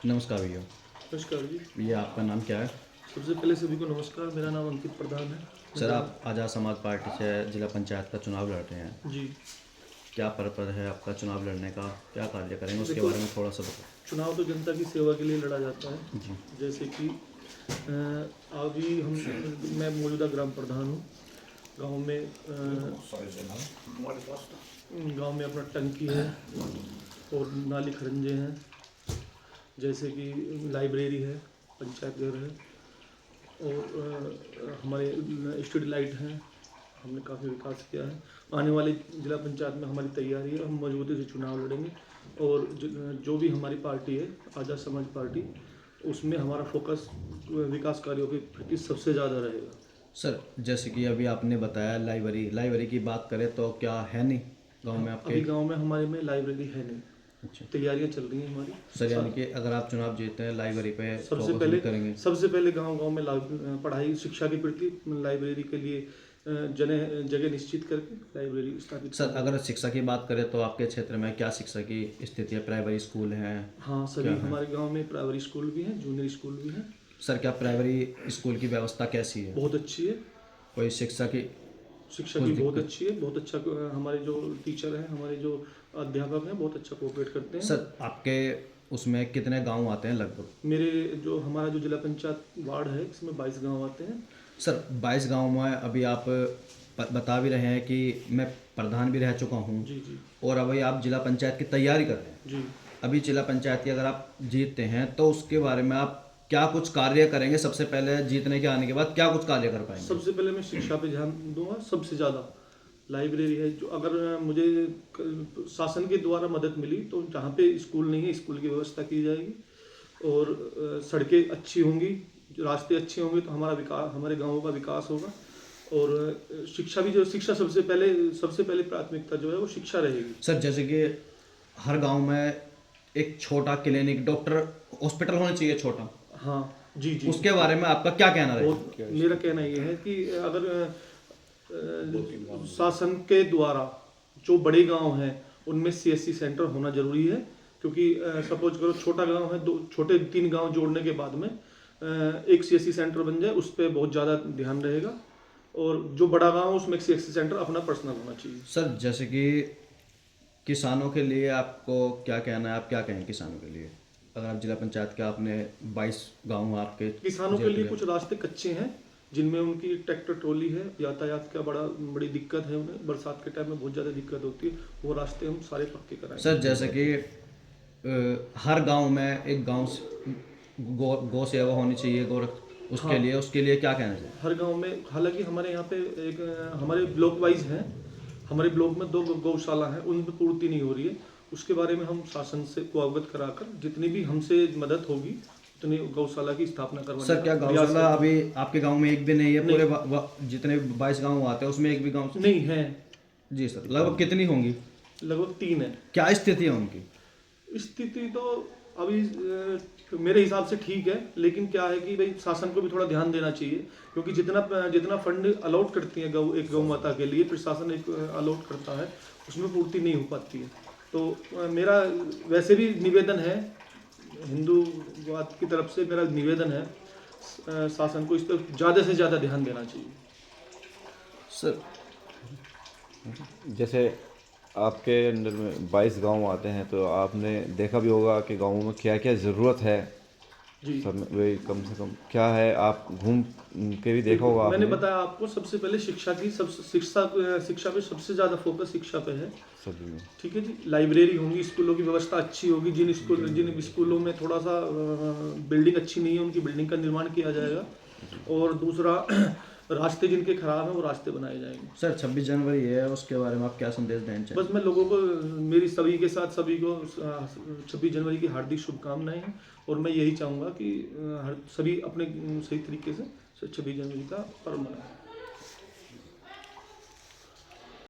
नमस्कार भैया। नमस्कार जी। भैया आपका नाम क्या है? सबसे पहले सभी को नमस्कार। मेरा नाम अंकित प्रधान है। सर आप आज़ाद समाज पार्टी से जिला पंचायत का चुनाव लड़ रहे हैं, जी। क्या पर्पज़ है आपका चुनाव लड़ने का, क्या कार्य करेंगे उसके देखो, बारे में थोड़ा सा बताओ। चुनाव तो जनता की सेवा के लिए लड़ा जाता है। जी। जैसे कि अभी मैं मौजूदा ग्राम प्रधान हूँ। गांव में गांव में अपना टंकी है और नाली खरंजे हैं, जैसे कि लाइब्रेरी है, पंचायत घर है और हमारे स्ट्रीट लाइट हैं। हमने काफ़ी विकास किया है। आने वाले जिला पंचायत में हमारी तैयारी है, हम मजबूती से चुनाव लड़ेंगे और जो भी हमारी पार्टी है आज़ाद समाज पार्टी, उसमें हमारा फोकस विकास कार्यों के प्रति सबसे ज़्यादा रहेगा। सर जैसे कि अभी आपने बताया लाइब्रेरी की बात करें तो क्या है नहीं गांव में आपके? अभी गांव में हमारे में लाइब्रेरी है नहीं। अच्छा तैयारियां चल रही हैं हमारी। सर, यानी कि अगर आप चुनाव जीतते हैं लाइब्रेरी पे सबसे फोकस पहले भी करेंगे? सबसे पहले गांव-गांव में पढ़ाई शिक्षा के प्रति लाइब्रेरी के लिए जगह निश्चित करके लाइब्रेरी स्थापित। सर अगर शिक्षा की बात करें तो आपके क्षेत्र में क्या शिक्षा की स्थिति है? प्राइमरी स्कूल हैं? हाँ, सभी हमारे गांव में प्राइमरी स्कूल भी हैं, जूनियर स्कूल भी हैं। सर क्या प्राइमरी स्कूल की व्यवस्था कैसी है? बहुत अच्छी है। कोई शिक्षा की बहुत अच्छी है, बहुत अच्छा। हमारे जो टीचर हैं, हमारे जो अध्यापक हैं, बहुत अच्छा कोऑपरेट करते हैं। सर आपके उसमें कितने गांव आते हैं लगभग? हमारा जो जिला पंचायत वार्ड है, इसमें 22 गांव आते हैं। सर 22 गांव में अभी आप बता भी रहे हैं कि मैं प्रधान भी रह चुका हूं। जी जी और अभी आप जिला पंचायत की तैयारी कर रहे हैं। जी। अभी जिला पंचायत की अगर आप जीतते हैं तो उसके बारे में आप क्या कुछ कार्य करेंगे? सबसे पहले जीतने के आने के बाद क्या कुछ कार्य कर पाएंगे? सबसे पहले मैं शिक्षा पे ध्यान दूंगा। सबसे ज़्यादा लाइब्रेरी है, जो अगर मुझे शासन के द्वारा मदद मिली तो जहाँ पे स्कूल नहीं है, स्कूल की व्यवस्था की जाएगी और सड़कें अच्छी होंगी, रास्ते अच्छे होंगे तो हमारा विकास, हमारे गाँवों का विकास होगा। और शिक्षा सबसे पहले प्राथमिकता जो है वो शिक्षा रहेगी। सर जैसे कि हर गांव में एक छोटा क्लिनिक, डॉक्टर, हॉस्पिटल होना चाहिए छोटा। हाँ जी जी। उसके बारे में आपका क्या कहना रहेगा? मेरा कहना ये है कि अगर शासन के द्वारा जो बड़े गांव हैं उनमें सीएससी सेंटर होना जरूरी है, क्योंकि सपोज करो छोटा गांव है, 3 गांव जोड़ने के बाद में एक सीएससी सेंटर बन जाए, उस पर बहुत ज़्यादा ध्यान रहेगा। और जो बड़ा गांव उसमें एक सीएससी सेंटर अपना पर्सनल होना चाहिए। सर जैसे कि किसानों के लिए आपको क्या कहना है, आप क्या कहेंगे किसानों के लिए? अगर आप जिला पंचायत के आपने 22 गांव आपके किसानों के लिए कुछ रास्ते कच्चे हैं, जिनमें उनकी ट्रैक्टर ट्रॉली है, यातायात का बड़ी दिक्कत है उन्हें। बरसात के टाइम में बहुत ज़्यादा दिक्कत होती है, वो रास्ते हम सारे पक्के कराएंगे। सर जैसे कि हर गांव में एक गांव गौ सेवा होनी चाहिए, उसके हाँ, लिए उसके लिए क्या कहना चाहिए? हर गांव में, हालांकि हमारे यहाँ पे एक हमारे ब्लॉक वाइज हैं, हमारे ब्लॉक में 2 गौशाला हैं, उनमें पूर्ति नहीं हो रही है। उसके बारे में हम शासन से को अवगत कराकर जितनी भी हमसे मदद होगी उतनी गौशाला की स्थापना करवाने। सर क्या गौशाला अभी आपके गांव में एक भी नहीं है? पूरे जितने 22 गांव आते हैं उसमें एक भी गांव नहीं है? जी सर। लगभग कितनी होंगी? लगभग 3 है। क्या स्थिति है उनकी? स्थिति तो अभी मेरे हिसाब से ठीक है, लेकिन क्या है कि भाई शासन को भी थोड़ा ध्यान देना चाहिए, क्योंकि जितना फंड अलॉट करती है एक गौ माता के लिए, प्रशासन एक अलॉट करता है, उसमें पूर्ति नहीं हो पाती है। तो मेरा वैसे भी निवेदन है, हिंदूवाद की तरफ से मेरा निवेदन है, शासन को इस पर ज़्यादा से ज़्यादा ध्यान देना चाहिए। सर जैसे आपके अंडर में 22 गांव आते हैं, तो आपने देखा भी होगा कि गांवों में क्या क्या ज़रूरत है जी। सब में वही कम से कम क्या है, आप घूम के भी देखा होगा मैंने आपने। बताया आपको, सबसे पहले शिक्षा पे सबसे ज़्यादा फोकस शिक्षा पे है सभी में ठीक है जी। लाइब्रेरी होंगी, स्कूलों की व्यवस्था अच्छी होगी। जिन स्कूलों में थोड़ा सा बिल्डिंग अच्छी नहीं है, उनकी बिल्डिंग का निर्माण किया जाएगा। और दूसरा, रास्ते जिनके खराब हैं वो रास्ते बनाए जाएंगे। सर 26 जनवरी है, उसके बारे में आप क्या संदेश देना चाहिए? बस मैं लोगों को, मेरी सभी के साथ सभी को 26 जनवरी की हार्दिक शुभकामनाएं हैं। और मैं यही चाहूँगा कि सभी अपने सही तरीके से 26 जनवरी का पर्व मनाएं।